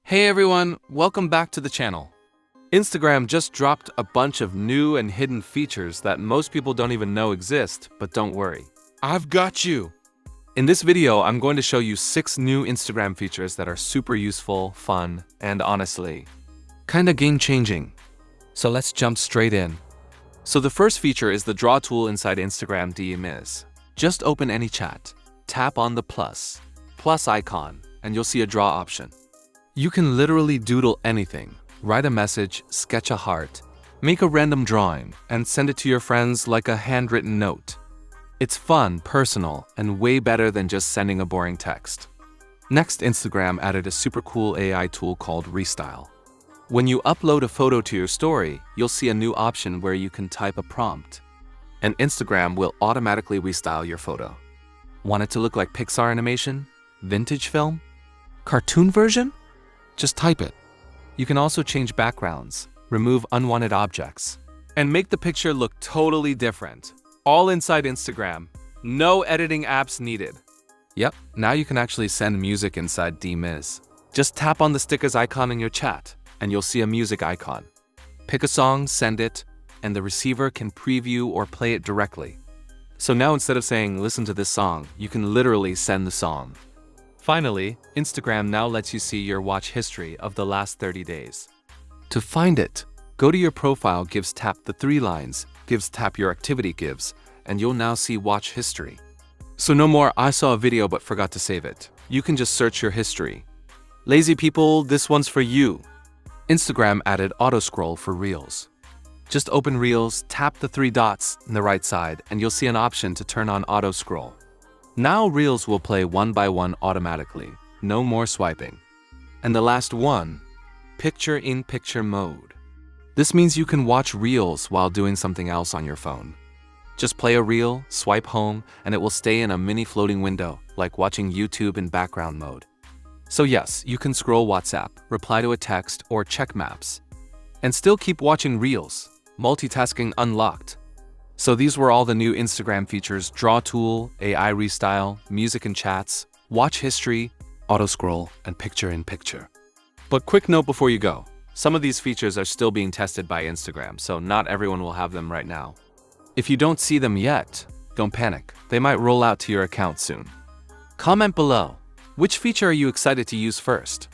Hey everyone, welcome back to the channel. Instagram just dropped a bunch of new and hidden features that most people don't even know exist, but don't worry, I've got you. In this video, I'm going to show you 6 new Instagram features that are super useful, fun, and honestly, kinda game-changing. So let's jump straight in. So the first feature is the draw tool inside Instagram DMs. Just open any chat, tap on the plus icon, and you'll see a draw option. You can literally doodle anything, write a message, sketch a heart, make a random drawing, and send it to your friends like a handwritten note. It's fun, personal, and way better than just sending a boring text. Next, Instagram added a super cool AI tool called Restyle. When you upload a photo to your story, you'll see a new option where you can type a prompt, and Instagram will automatically restyle your photo. Want it to look like Pixar animation? Vintage film? Cartoon version? Just type it. You can also change backgrounds, remove unwanted objects, and make the picture look totally different. All inside Instagram. No editing apps needed. Yep, now you can actually send music inside DMs. Just tap on the stickers icon in your chat, and you'll see a music icon. Pick a song, send it, and the receiver can preview or play it directly. So now instead of saying, listen to this song, you can literally send the song. Finally, Instagram now lets you see your watch history of the last 30 days. To find it, go to your profile, gives tap the 3 lines, gives tap your activity gives, and you'll now see watch history. So no more I saw a video but forgot to save it. You can just search your history. Lazy people, this one's for you. Instagram added auto scroll for Reels. Just open Reels, tap the 3 dots on the right side, and you'll see an option to turn on auto scroll. Now Reels will play one by one automatically, no more swiping. And the last one, picture-in-picture mode. This means you can watch Reels while doing something else on your phone. Just play a reel, swipe home, and it will stay in a mini floating window, like watching YouTube in background mode. So yes, you can scroll WhatsApp, reply to a text, or check maps, and still keep watching Reels, multitasking unlocked. So these were all the new Instagram features: draw tool, AI restyle, music and chats, watch history, auto scroll, and picture-in-picture. But quick note before you go, some of these features are still being tested by Instagram, so not everyone will have them right now. If you don't see them yet, don't panic. They might roll out to your account soon. Comment below, which feature are you excited to use first?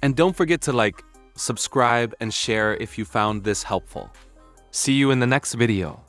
And don't forget to like, subscribe, and share if you found this helpful. See you in the next video.